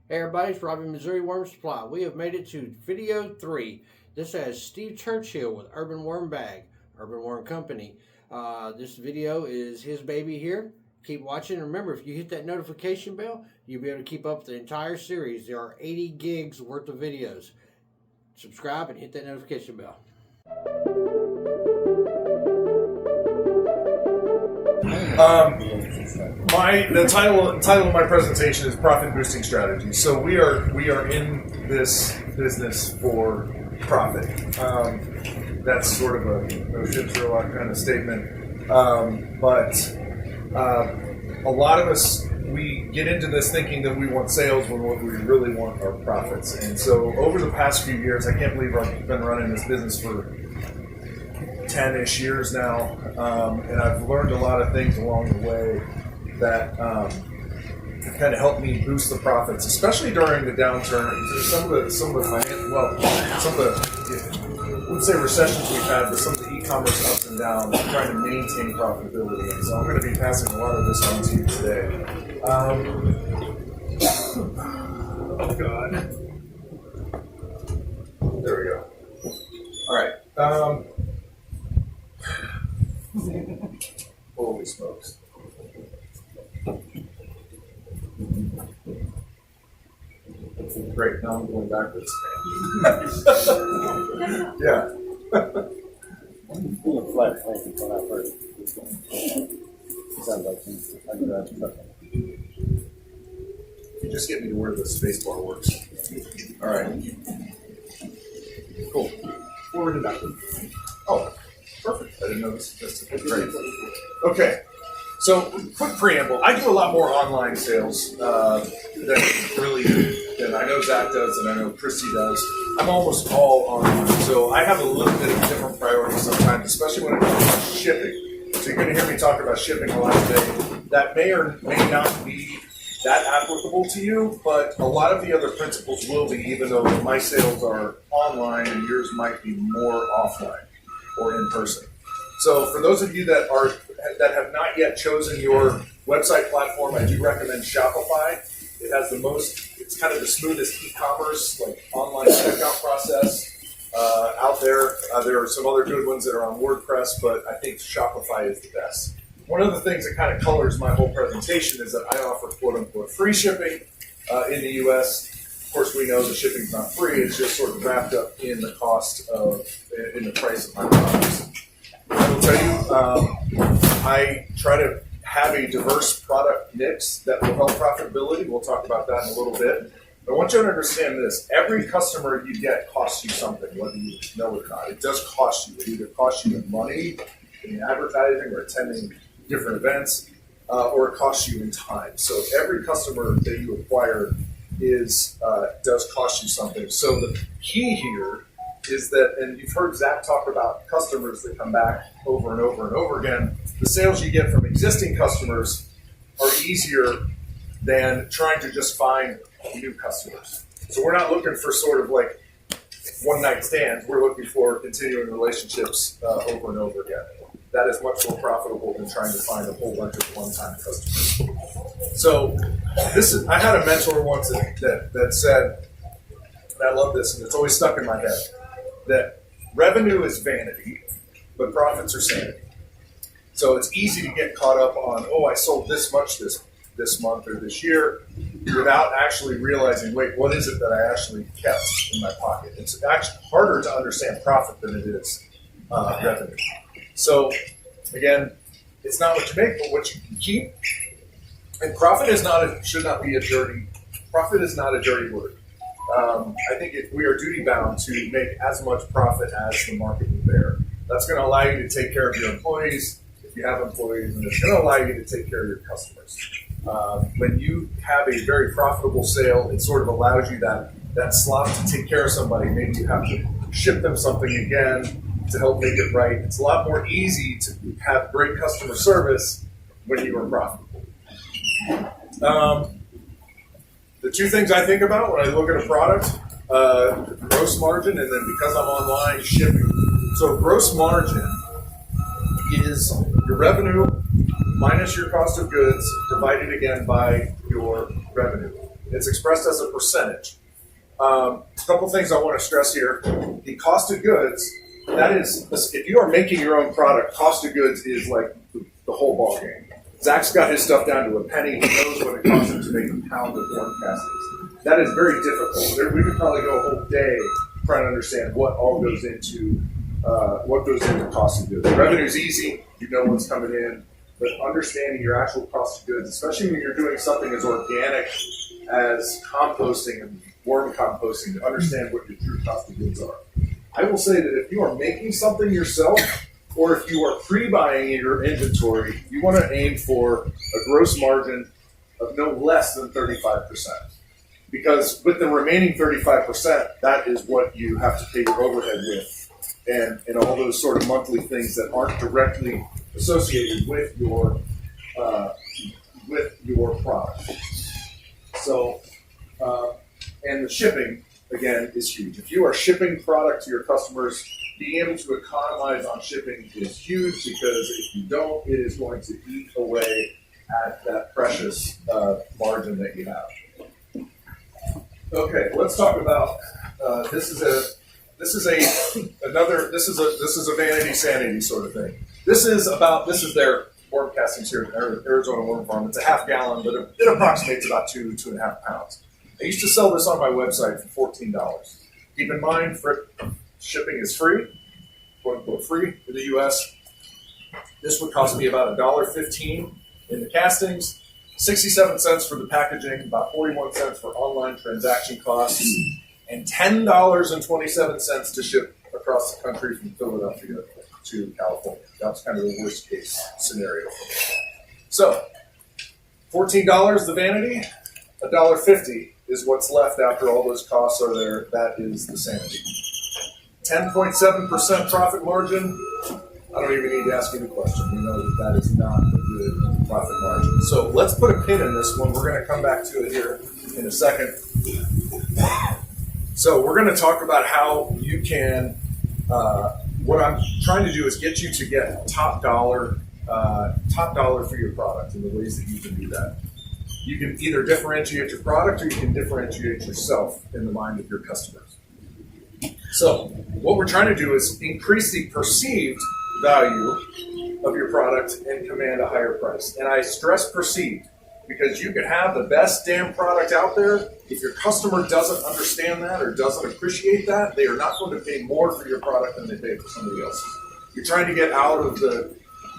Hey everybody, it's Robbie Missouri Worm Supply. We have made it to video 3. This has Steve Churchill with Urban Worm Bag, Urban Worm Company. This video is his baby here. Keep watching. Remember, if you hit that notification bell, you'll be able to keep up the entire series. There are 80 gigs worth of videos. Subscribe and hit that notification bell. The title of my presentation is Profit Boosting Strategy. So we are in this business for profit. That's sort of a ship Sherlock kind of statement. But a lot of us, we get into this thinking that we want sales when what we really want are profits. And so over the past few years, I can't believe I've been running this business for 10-ish years now, and I've learned a lot of things along the way that kind of helped me boost the profits, especially during the downturn. Some of the I wouldn't say recessions we've had, but some of the e-commerce ups and downs, trying to maintain profitability. And so I'm going to be passing a lot of this on to you today. Oh God, there we go. All right. Holy smokes. Great, now I'm going backwards. Yeah. Flat thank when I first. Sounds like You just get me to where the space bar works. All right. Cool. Forward and backward. Oh, perfect. I didn't know this. That's great. Okay. So, quick preamble. I do a lot more online sales than I know Zach does and I know Christy does. I'm almost all online. So I have a little bit of different priorities sometimes, especially when it comes to shipping. So you're going to hear me talk about shipping a lot today. That may or may not be that applicable to you, but a lot of the other principles will be, even though my sales are online and yours might be more offline or in person. So for those of you that have not yet chosen your website platform, I do recommend Shopify. It has it's kind of the smoothest e-commerce, like online checkout process out there. There are some other good ones that are on WordPress, but I think Shopify is the best. One of the things that kind of colors my whole presentation is that I offer quote-unquote free shipping in the U.S. Of course, we know the shipping's not free. It's just sort of wrapped up in the cost in the price of my products. I will tell you, I try to have a diverse product mix that will help profitability. We'll talk about that in a little bit. But I want you to understand this. Every customer you get costs you something, whether you know it or not. It does cost you. It either costs you in money, in advertising, or attending different events, or it costs you in time. So every customer that you acquire does cost you something. So the key here is that, and you've heard Zach talk about customers that come back over and over and over again. The sales you get from existing customers are easier than trying to just find new customers. So we're not looking for sort of like one-night stands. We're looking for continuing relationships over and over again. That is much more profitable than trying to find a whole bunch of one-time customers. So I had a mentor once that said, and I love this, and it's always stuck in my head, that revenue is vanity, but profits are sanity. So it's easy to get caught up on, I sold this much this month or this year, without actually realizing, wait, what is it that I actually kept in my pocket? It's actually harder to understand profit than it is revenue. So again, it's not what you make, but what you can keep. And profit should not be a dirty word. I think we are duty bound to make as much profit as the market will bear. That's going to allow you to take care of your employees, if you have employees, and it's going to allow you to take care of your customers. When you have a very profitable sale, it sort of allows you that slot to take care of somebody. Maybe you have to ship them something again to help make it right. It's a lot more easy to have great customer service when you are profitable. The two things I think about when I look at a product, gross margin, and then because I'm online, shipping. So gross margin is your revenue minus your cost of goods divided again by your revenue. It's expressed as a percentage. A couple things I want to stress here. The cost of goods, that is, if you are making your own product, cost of goods is like the whole ball game. Zach's got his stuff down to a penny. He knows what it costs him to make a pound of worm castings. That is very difficult. We could probably go a whole day trying to understand what all goes into cost of goods. Revenue is easy. You know what's coming in. But understanding your actual cost of goods, especially when you're doing something as organic as composting and worm composting, to understand what your true cost of goods are. I will say that if you are making something yourself, or if you are pre-buying in your inventory, you want to aim for a gross margin of no less than 35%. Because with the remaining 35%, that is what you have to pay your overhead with, and all those sort of monthly things that aren't directly associated with your product. So, and the shipping, again, is huge. If you are shipping product to your customers, being able to economize on shipping is huge, because if you don't, it is going to eat away at that precious margin that you have. Okay, let's talk about this is a vanity sanity sort of thing. This is their worm castings here at Arizona Worm Farm. It's a half gallon, but it approximates about 2.5 pounds. I used to sell this on my website for $14. Keep in mind, shipping is free, quote unquote free in the U.S. This would cost me about $1.15 in the castings, 67 cents for the packaging, about 41 cents for online transaction costs, and $10.27 to ship across the country from Philadelphia to California. That's kind of the worst case scenario. So, $14 the vanity, $1.50 is what's left after all those costs are there. That is the sanity. 10.7% profit margin. I don't even need to ask you the question. You know that is not a good profit margin. So let's put a pin in this one. We're going to come back to it here in a second. So we're going to talk about how you can, what I'm trying to do is get you to get top dollar for your product, and the ways that you can do that. You can either differentiate your product, or you can differentiate yourself in the mind of your customers. So what we're trying to do is increase the perceived value of your product and command a higher price. And I stress perceived, because you can have the best damn product out there. If your customer doesn't understand that or doesn't appreciate that, they are not going to pay more for your product than they pay for somebody else's. You're trying to get out of the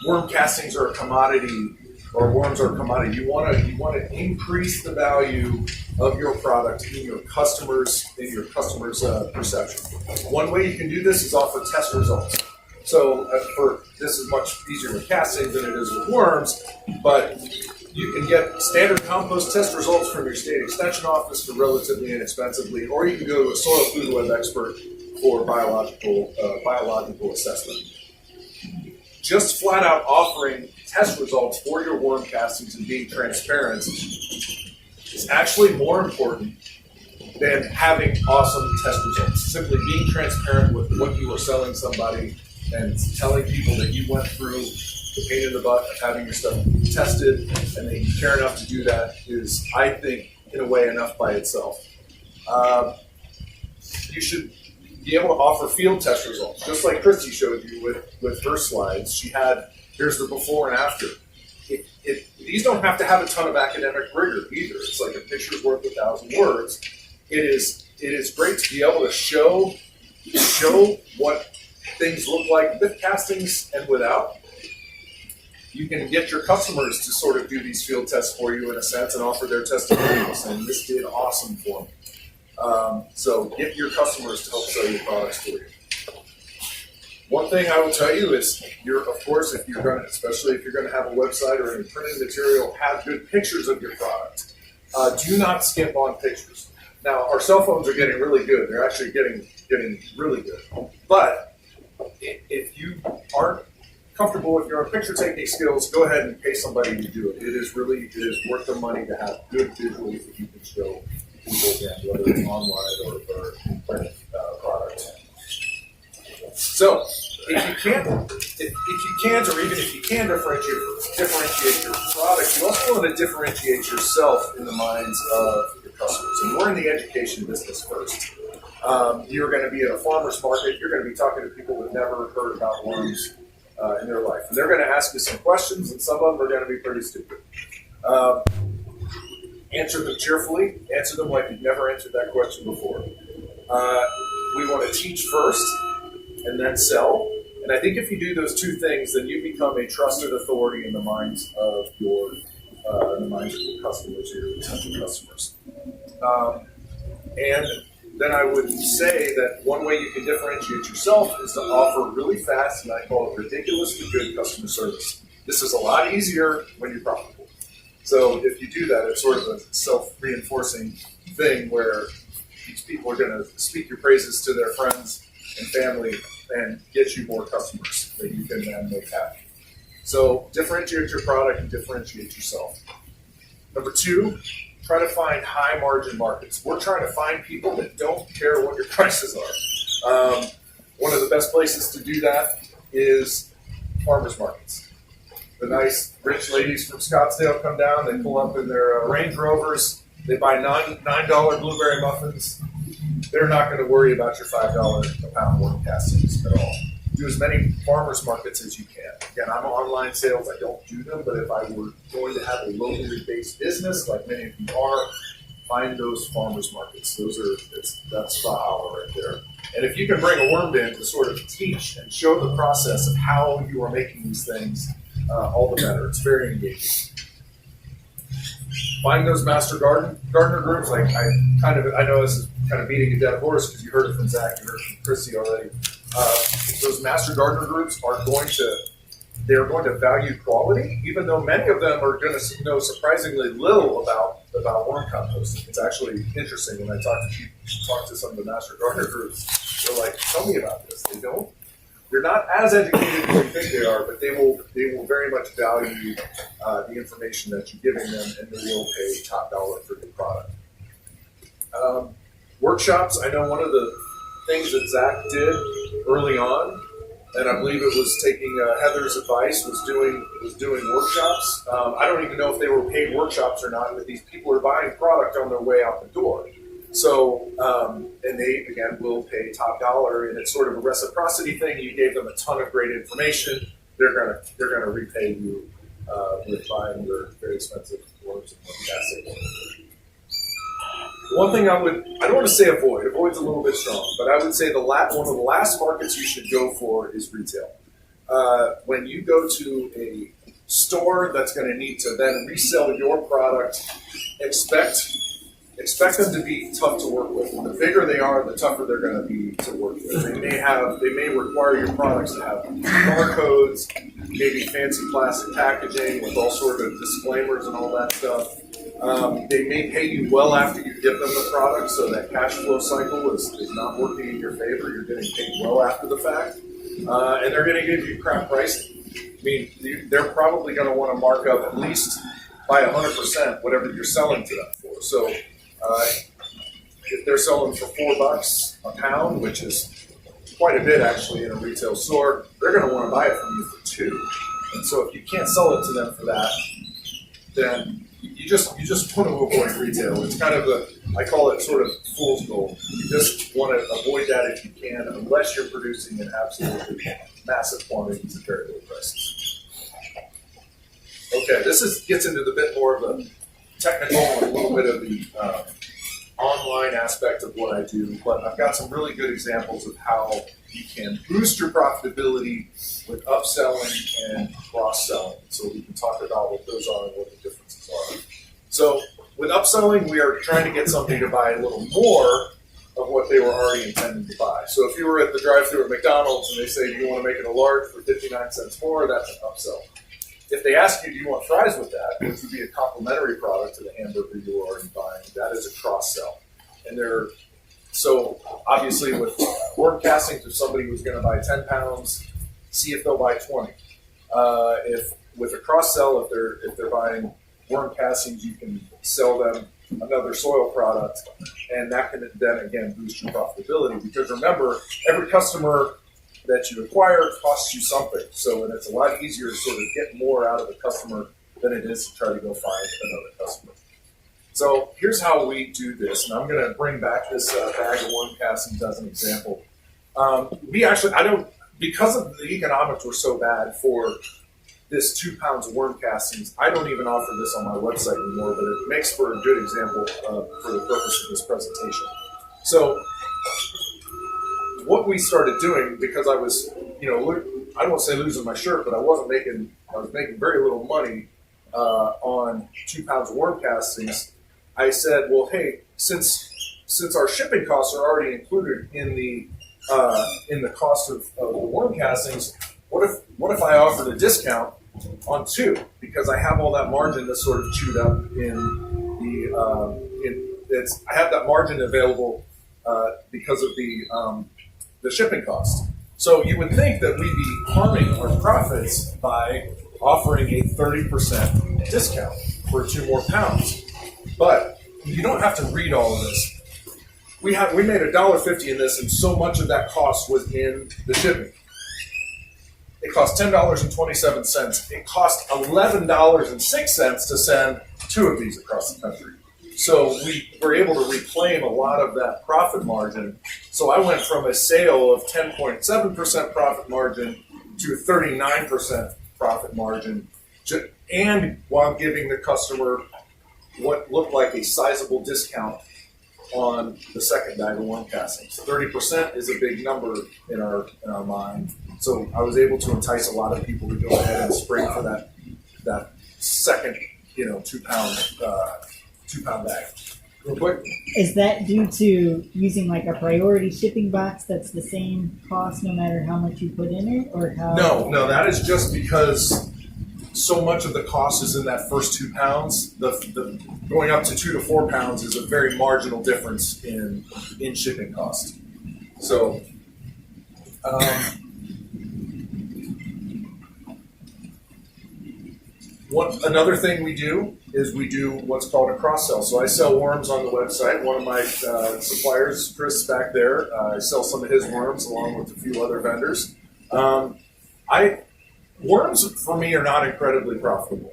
worm castings are a commodity, or worms are a commodity. You want to increase the value of your product in your customers' perception. One way you can do this is offer test results. So this is much easier with castings than it is with worms, but you can get standard compost test results from your state extension office for relatively inexpensively, or you can go to a soil food web expert for biological assessment. Just flat out offering test results for your worm castings and being transparent is actually more important than having awesome test results. Simply being transparent with what you are selling somebody and telling people that you went through the pain in the butt of having your stuff tested and that you care enough to do that is, I think, in a way, enough by itself. You should be able to offer field test results, just like Christy showed you with her slides. She had, here's the before and after. These don't have to have a ton of academic rigor either. It's like a picture's worth 1,000 words. It is great to be able to show what things look like with castings and without. You can get your customers to sort of do these field tests for you in a sense and offer their testimonials, and this did awesome for me. So get your customers to help sell your products for you. One thing I will tell you is, of course, especially if you're going to have a website or any printed material, have good pictures of your product. Do not skimp on pictures. Now, our cell phones are getting really good. They're actually getting really good. But if you aren't comfortable with your own picture taking skills, go ahead and pay somebody to do it. It is worth the money to have good visuals that you can show people again, whether it's online or in print product. So if you can't, or even if you can differentiate your product, you also want to differentiate yourself in the minds of your customers. And we're in the education business first. You're going to be at a farmer's market. You're going to be talking to people who've never heard about worms in their life. And they're going to ask you some questions, and some of them are going to be pretty stupid. Answer them cheerfully. Answer them like you've never answered that question before. We want to teach first and then sell. And I think if you do those two things, then you become a trusted authority in the minds of your customers, your potential customers. And then I would say that one way you can differentiate yourself is to offer really fast, and I call it ridiculously good customer service. This is a lot easier when you're profitable. So if you do that, it's sort of a self-reinforcing thing where these people are going to speak your praises to their friends and family and get you more customers that you can then make happy. So differentiate your product and differentiate yourself. Number two, try to find high margin markets. We're trying to find people that don't care what your prices are. One of the best places to do that is farmers markets. The nice rich ladies from Scottsdale come down, they pull up in their Range Rovers, they buy $9 blueberry muffins. They're not going to worry about your $5 a pound worm castings at all. Do as many farmers markets as you can. Again, I'm online sales, I don't do them, but if I were going to have a locally based business, like many of you are, find those farmers markets. That's the holler right there. And if you can bring a worm bin to sort of teach and show the process of how you are making these things, all the better. It's very engaging. Find those master gardener groups. Like I know this is kind of beating a dead horse because you heard it from Zach, you heard it from Chrissy already. Those master gardener groups are going to value quality, even though many of them are going to know surprisingly little about worm composting. It's actually interesting when I talk to some of the master gardener groups. They're like, tell me about this. They're not as educated as you think they are, but they will very much value the information that you're giving them, and they will pay top dollar for your product. Workshops. I know one of the things that Zach did early on, and I believe it was taking Heather's advice, was doing workshops. I don't even know if they were paid workshops or not, but these people are buying product on their way out the door. So, and they, again, will pay top dollar, and it's sort of a reciprocity thing. You gave them a ton of great information. They're gonna repay you with buying your very expensive worms and casting. One thing I don't want to say avoid. Avoid's a little bit strong, but I would say one of the last markets you should go for is retail. When you go to a store that's going to need to then resell your product, expect them to be tough to work with. And the bigger they are, the tougher they're going to be to work with. They may require your products to have barcodes, maybe fancy plastic packaging with all sort of disclaimers and all that stuff. They may pay you well after you give them the product, so that cash flow cycle is not working in your favor. You're getting paid well after the fact. And they're going to give you crap pricing. I mean, they're probably going to want to mark up at least by 100% whatever you're selling to them for. So if they're selling for $4 a pound, which is quite a bit actually in a retail store, they're going to want to buy it from you for $2. And so if you can't sell it to them for that, then you just want to avoid retail. It's kind of I call it sort of fool's gold. You just want to avoid that if you can, unless you're producing in absolutely massive quantities at very low prices. Okay, this gets into the bit more of the technical and a little bit of the online aspect of what I do, but I've got some really good examples of how you can boost your profitability with upselling and cross-selling. So we can talk about what those are and what the differences are. So with upselling, we are trying to get somebody to buy a little more of what they were already intending to buy. So if you were at the drive-thru at McDonald's and they say, do you want to make it a large for 59 cents more, that's an upsell. If they ask you, do you want fries with that, which would be a complementary product to the hamburger you were already buying, that is a cross-sell. And so obviously with worm castings, if somebody was going to buy 10 pounds, see if they'll buy 20. If with a cross-sell, if they're buying worm castings, you can sell them another soil product, and that can then again boost your profitability. Because remember, every customer that you acquire costs you something. So and it's a lot easier to sort of get more out of the customer than it is to try to go find another customer. So here's how we do this, and I'm going to bring back this bag of worm castings as an example. Because of the economics were so bad for this 2 pounds of worm castings, I don't even offer this on my website anymore, but it makes for a good example for the purpose of this presentation. So what we started doing, because I was, I don't want to say losing my shirt, but I was making very little money on 2 pounds of worm castings. I said, well, hey, since our shipping costs are already included in the cost of the worm castings, what if I offered a discount on 2, because I have all that margin that's sort of chewed up I have that margin available because of the shipping cost. So you would think that we'd be harming our profits by offering a 30% discount for 2 more pounds. But you don't have to read all of this. We made $1.50 in this, and so much of that cost was in the shipping. It cost $10.27. It cost $11.06 to send 2 of these across the country. So we were able to reclaim a lot of that profit margin. So I went from a sale of 10.7% profit margin to a 39% profit margin, and while giving the customer what looked like a sizable discount on the second bag of worm castings. 30% is a big number in our mind. So I was able to entice a lot of people to go ahead and spring for that second, 2 pound bag. Real quick. Is that due to using like a priority shipping box that's the same cost no matter how much you put in it, or how? No, that is just because so much of the cost is in that first 2 pounds. The going up to 2 to 4 pounds is a very marginal difference in shipping cost. So, another thing we do is we do what's called a cross sell. So I sell worms on the website. One of my suppliers, Chris, back there, I sell some of his worms along with a few other vendors. Worms for me are not incredibly profitable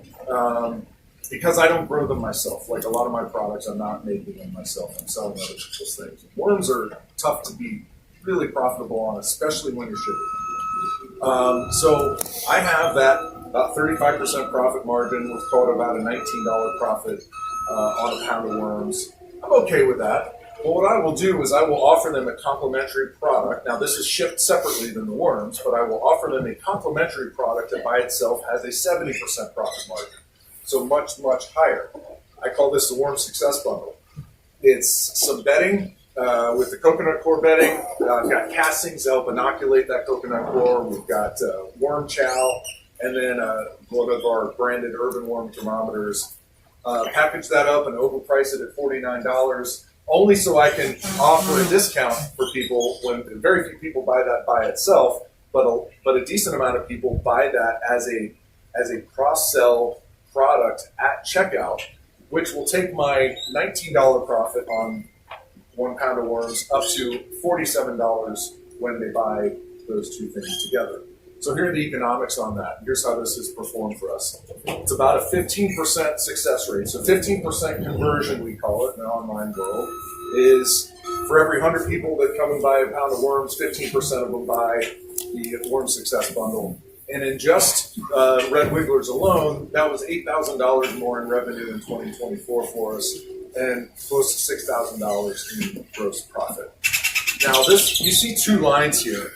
because I don't grow them myself. Like a lot of my products, I'm not making them myself. I'm selling other people's things. Worms are tough to be really profitable on, especially when you're shipping. So I have that about 35% profit margin. What's called about a $19 profit on a pound of worms. I'm okay with that. Well, what I will do is I will offer them a complimentary product. Now, this is shipped separately than the worms, but I will offer them a complimentary product that by itself has a 70% profit margin. So much, much higher. I call this the Worm Success Bundle. It's some bedding with the coconut core bedding. I've got castings to help inoculate that coconut core. We've got worm chow, and then one of our branded urban worm thermometers. Package that up and overprice it at $49. Only so I can offer a discount for people when very few people buy that by itself, but a decent amount of people buy that as a cross-sell product at checkout, which will take my $19 profit on 1 pound of worms up to $47 when they buy those 2 things together. So here are the economics on that. Here's how this has performed for us. It's about a 15% success rate. So 15% conversion, we call it in the online world, is for every 100 people that come and buy a pound of worms, 15% of them buy the Worm Success Bundle. And in just Red Wigglers alone, that was $8,000 more in revenue in 2024 for us, and close to $6,000 in gross profit. Now, you see 2 lines here.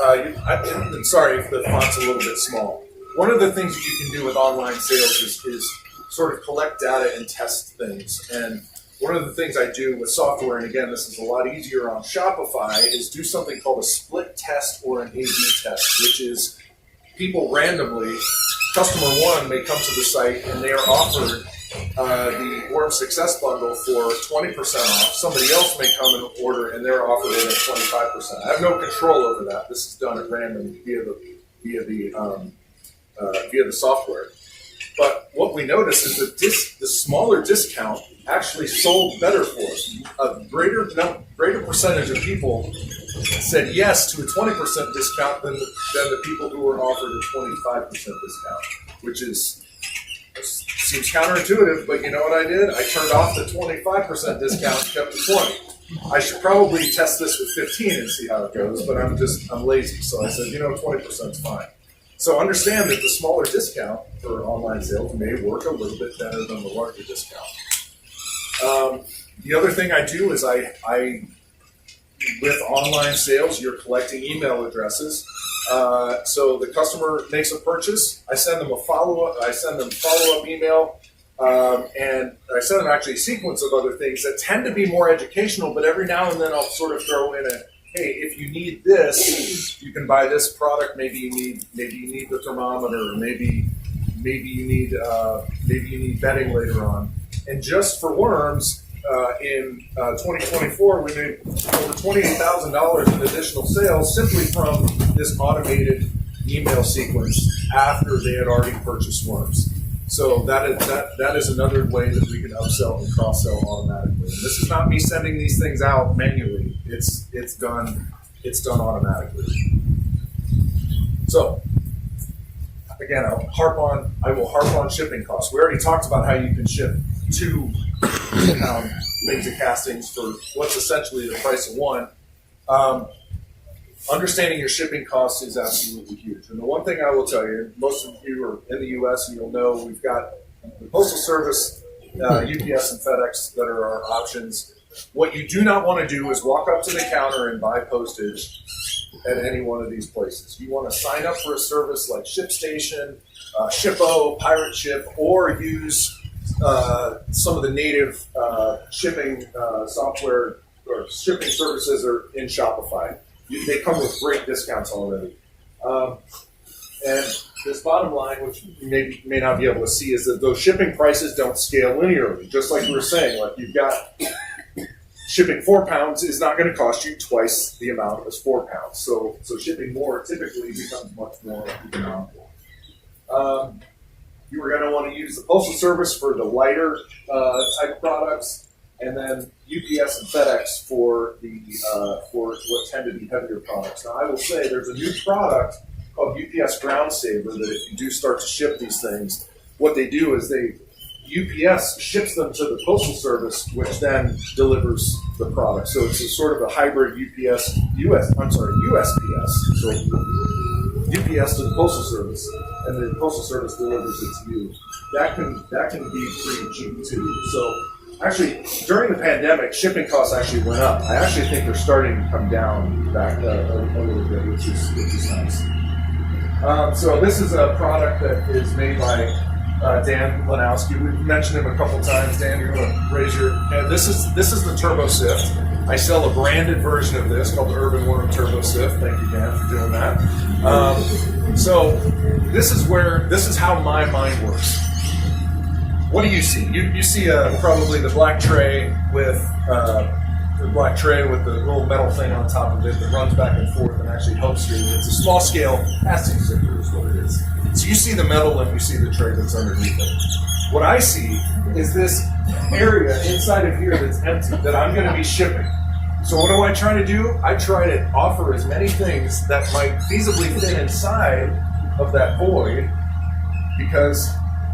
I'm sorry if the font's a little bit small. One of the things that you can do with online sales is sort of collect data and test things. And one of the things I do with software, and again, this is a lot easier on Shopify, is do something called a split test or an A/B test, which is people randomly, customer 1 may come to the site and they are offered the Worm Success Bundle for 20% off. Somebody else may come and order and they're offered it at 25%. I have no control over that. This is done at random via the software. But what we notice is that the smaller discount actually sold better for us. A greater percentage of people said yes to a 20% discount than the people who were offered a 25% discount, which is Seems counterintuitive, but you know what I did? I turned off the 25% discount and kept the 20. I should probably test this with 15 and see how it goes, but I'm lazy. So I said, 20% is fine. So understand that the smaller discount for online sales may work a little bit better than the larger discount. The other thing I do is I with online sales, you're collecting email addresses. So the customer makes a purchase. I send them a follow-up. I send them follow-up email, and I send them actually a sequence of other things that tend to be more educational. But every now and then, I'll sort of throw in hey, if you need this, you can buy this product. Maybe you need the thermometer. Maybe you need bedding later on. And just for worms. In 2024, we made over $28,000 in additional sales simply from this automated email sequence after they had already purchased worms. So that is another way that we can upsell and cross-sell automatically. And this is not me sending these things out manually. It's done automatically. So again, I will harp on shipping costs. We already talked about how you can ship 2 pound laser castings for what's essentially the price of one. Understanding your shipping costs is absolutely huge. And the one thing I will tell you, most of you are in the U.S. and you'll know we've got the Postal Service, UPS and FedEx that are our options. What you do not want to do is walk up to the counter and buy postage at any one of these places. You want to sign up for a service like ShipStation, Shippo, Pirate Ship, or use some of the native shipping software or shipping services are in Shopify. They come with great discounts already. And this bottom line, which you may not be able to see, is that those shipping prices don't scale linearly. Just like we were saying, like you've got shipping 4 pounds is not going to cost you twice the amount as 4 pounds. So shipping more typically becomes much more economical. You are going to want to use the Postal Service for the lighter type products, and then UPS and FedEx for what tend to be heavier products. Now, I will say there's a new product called UPS Ground Saver that if you do start to ship these things, what they do is UPS ships them to the Postal Service, which then delivers the product. So it's a sort of a hybrid USPS. So UPS to the Postal Service, and the Postal Service delivers it to you. That can be pretty cheap too. So actually, during the pandemic, shipping costs actually went up. I actually think they're starting to come down back a little bit, which is nice. So this is a product that is made by Dan Lanowski. We've mentioned him a couple times. Dan, you're going to raise your hand. This is the Turbo Sift. I sell a branded version of this called the Urban Worm Turbo Sift. Thank you, Dan, for doing that. So this is how my mind works. What do you see? You see probably the black tray with the little metal thing on top of it that runs back and forth and actually helps you. It's a small scale casting sifter is what it is. So you see the metal and you see the tray that's underneath it. What I see is this area inside of here that's empty that I'm going to be shipping. So what do I try to do? I try to offer as many things that might feasibly fit inside of that void because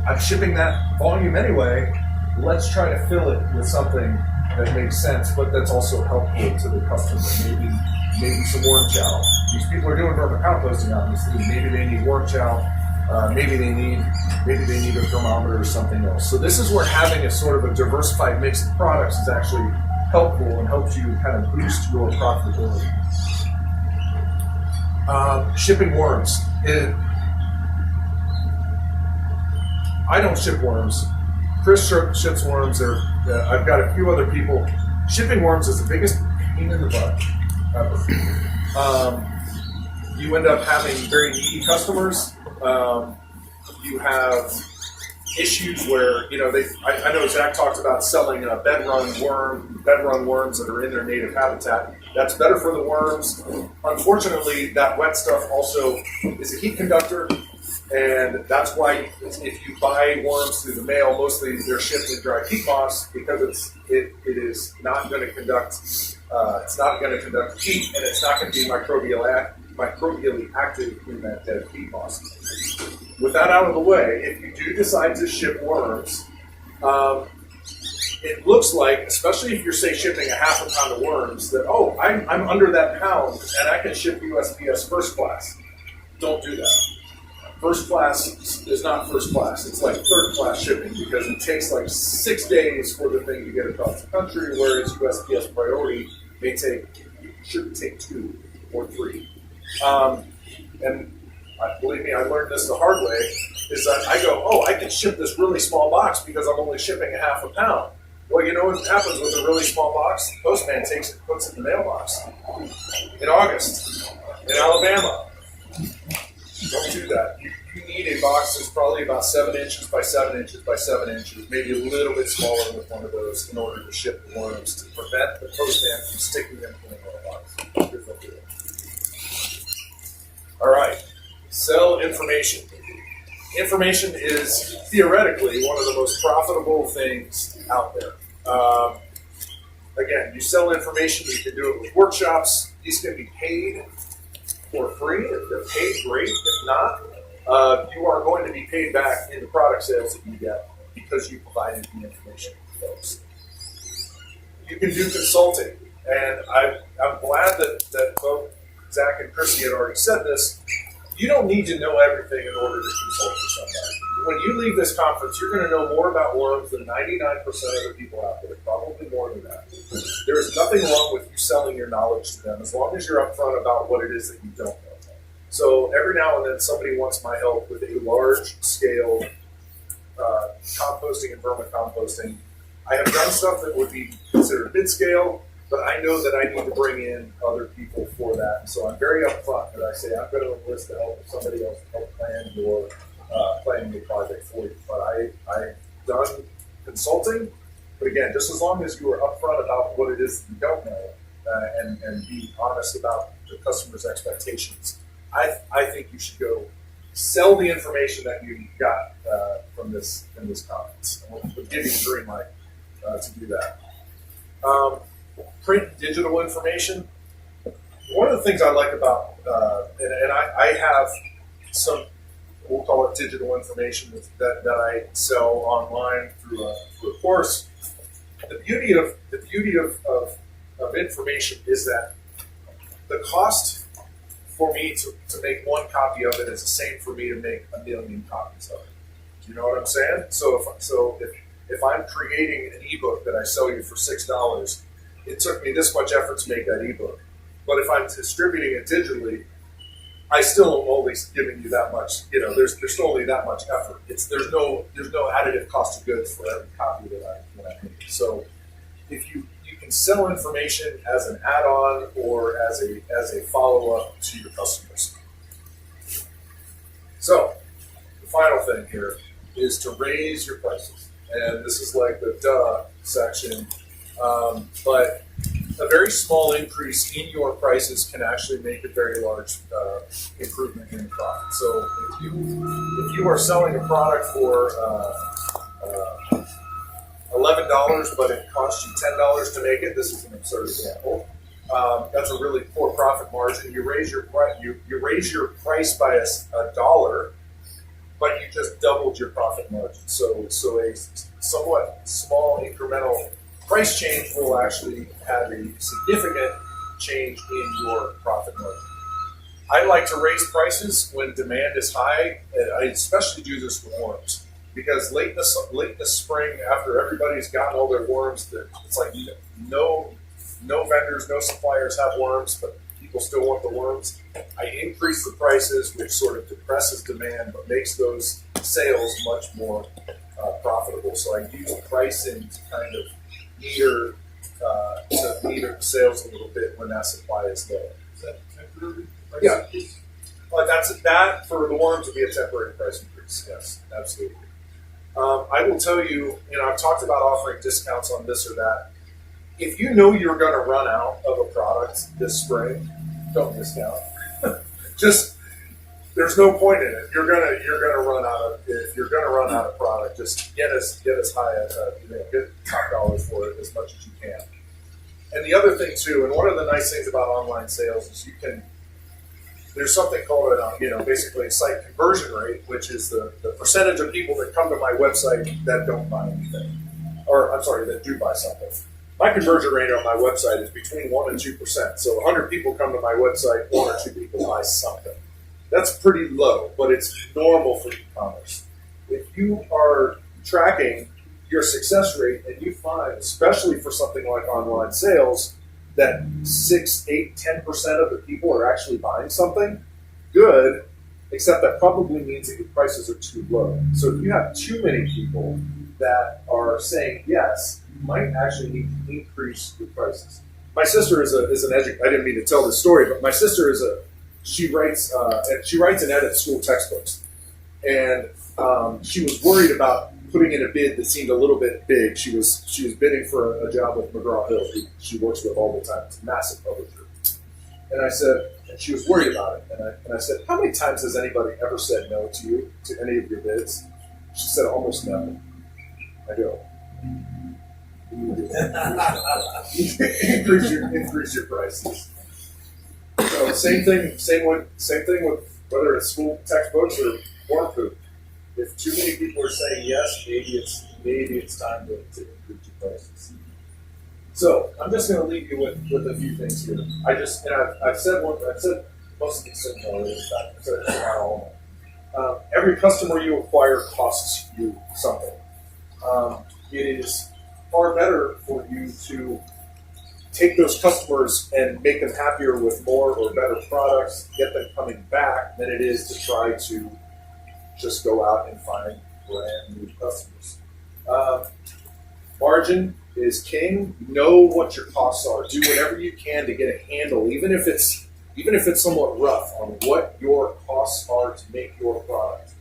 I'm shipping that volume anyway. Let's try to fill it with something that makes sense, but that's also helpful to the customer. Maybe some worm chow. These people are doing vermicomposting, obviously. Maybe they need worm chow. Maybe they need a thermometer or something else. So this is where having a sort of a diversified mix of products is actually helpful and helps you kind of boost your profitability. Shipping worms. I don't ship worms. Chris ships worms. I've got a few other people. Shipping worms is the biggest pain in the butt ever. You end up having very needy customers. You have issues where, I know Zach talked about selling bed-run worms that are in their native habitat. That's better for the worms. Unfortunately, that wet stuff also is a heat conductor, and that's why if you buy worms through the mail, mostly they're shipped in dry peat moss because it is not going to conduct heat, and it's not going to be microbially active in that dead peat moss. with that out of the way, if you do decide to ship worms, it looks like, especially if you're, say, shipping a half a pound of worms, that, oh, I'm under that pound and I can ship USPS first class. Don't do that. First class is not first class. It's like third class shipping because it takes like 6 days for the thing to get across the country, whereas USPS priority should take 2 or 3. And believe me, I learned this the hard way, is that I go, oh, I can ship this really small box because I'm only shipping a half a pound. Well, you know what happens with a really small box? The postman takes it and puts it in the mailbox in August in Alabama. Don't do that. You need a box that's probably about 7 inches by 7 inches by 7 inches, maybe a little bit smaller with one of those in order to ship the worms to prevent the postman from sticking them in the mailbox. Here's what we do. All right. Sell information. Information is theoretically one of the most profitable things out there. Again, you sell information, you can do it with workshops. These can be paid for free. If they're paid, great. If not, you are going to be paid back in the product sales that you get because you provided the information to folks. You can do consulting, and I'm glad that both Zach and Chrissy had already said this. You don't need to know everything in order to consult with somebody. When you leave this conference, you're going to know more about worms than 99% of the people out there, probably more than that. There is nothing wrong with you selling your knowledge to them as long as you're upfront about what it is that you don't know. So every now and then somebody wants my help with a large-scale composting and vermicomposting. I have done stuff that would be considered mid-scale, but I know that I need to bring in other people for that. And so I'm very upfront that I say I'm going to enlist the help of somebody else to help plan your project for you. But I've done consulting, but again, just as long as you are upfront about what it is that you don't know and be honest about the customer's expectations, I think you should go sell the information that you got from this conference. And we'll give you the green light to do that. Print digital information. One of the things I like about, and I have some, we'll call it digital information that I sell online through a course. The beauty of information is that the cost for me to make one copy of it is the same for me to make 1 million copies of it. Do you know what I'm saying? So if I'm creating an ebook that I sell you for $6, it took me this much effort to make that ebook. But if I'm distributing it digitally, I still am only giving you that much. You know, there's still only that much effort. There's no additive cost of goods for every copy that I make. So if you can sell information as an add-on or as a follow-up to your customers. So the final thing here is to raise your prices, and this is like the duh section. But a very small increase in your prices can actually make a very large improvement in the product. So if you are selling a product for $11, but it costs you $10 to make it, this is an absurd example. That's a really poor profit margin. You raise your price by a dollar, but you just doubled your profit margin. So a somewhat small incremental price change will actually have a significant change in your profit margin. I like to raise prices when demand is high, and I especially do this with worms, because late in the spring, after everybody's gotten all their worms, it's like no vendors, no suppliers have worms, but people still want the worms. I increase the prices, which sort of depresses demand, but makes those sales much more profitable. So I use pricing to kind of meter sales a little bit when that supply is low. Is that temporary? Yeah. Well, that for the worms would be a temporary price increase. Yes, absolutely. I will tell you, I've talked about offering discounts on this or that. If you know you're going to run out of a product this spring, don't discount. Just there's no point in it. You're gonna run out of. If you're gonna run out of product, just get as high as get top dollars for it as much as you can. And the other thing too, and one of the nice things about online sales is there's something called basically a site conversion rate, which is the percentage of people that come to my website that don't buy anything, or I'm sorry, that do buy something. My conversion rate on my website is between 1% and 2%. So 100 people come to my website, 1 or 2 people buy something. That's pretty low, but it's normal for e-commerce. If you are tracking your success rate and you find, especially for something like online sales, that 6, 8, 10% of the people are actually buying something, good, except that probably means that your prices are too low. So if you have too many people that are saying yes, you might actually need to increase your prices. My sister is an educator. I didn't mean to tell this story, but my sister she writes and edits school textbooks. And she was worried about putting in a bid that seemed a little bit big. She was bidding for a job with McGraw-Hill, who she works with all the time. It's a massive publisher. And she was worried about it. And I said, how many times has anybody ever said no to you, to any of your bids? She said, almost never. I go, increase your prices. So same thing with whether it's school textbooks or worm poop. If too many people are saying yes, maybe it's time to increase your prices. So I'm just going to leave you with a few things here. I've said most of these things already. I've said it not all. Every customer you acquire costs you something. It is far better for you to take those customers and make them happier with more or better products, get them coming back, than it is to try to just go out and find brand new customers. Margin is king. Know what your costs are. Do whatever you can to get a handle, even if it's somewhat rough, on what your costs are to make your product.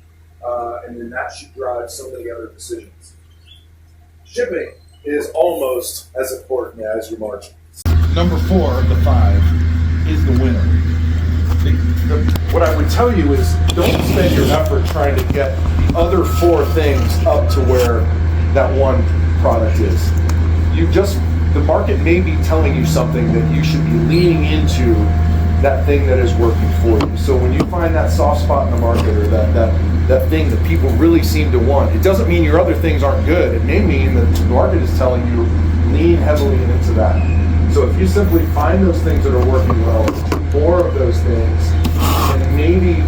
And then that should drive so many other decisions. Shipping is almost as important as your margin. Number 4 of the 5 is the winner. What I would tell you is don't spend your effort trying to get the other 4 things up to where that one product is. The market may be telling you something that you should be leaning into, that thing that is working for you. So when you find that soft spot in the market, or that thing that people really seem to want, it doesn't mean your other things aren't good. It may mean that the market is telling you lean heavily into that. So if you simply find those things that are working well, more of those things, and maybe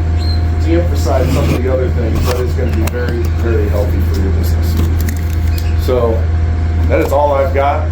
de-emphasize some of the other things, that is going to be very, very healthy for your business. So that is all I've got.